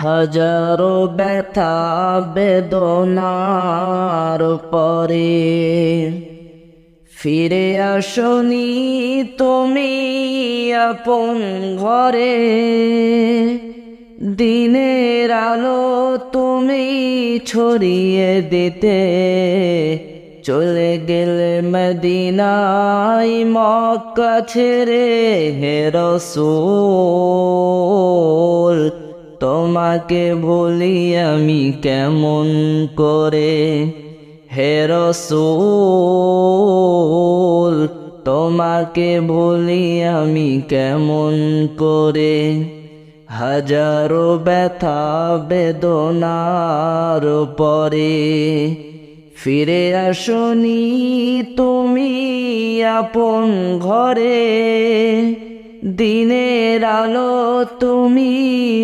হাজারো ব্যথা বেদনার পরে ফিরে আসনি তুমি আপন ঘরে। দিনের আলো তুমি ছড়িয়ে দিতে চলে গেলে মদিনায় মক্কা ছেড়ে। হে রাসূল তোমাকে ভুলি আমি কেমন করে। হে রাসূল তোমাকে ভুলি আমি কেমন করে। হাজারো ব্যথা বেদনার পরে ফিরে আসনি তুমি আপন ঘরে। দিনের আলো তুমি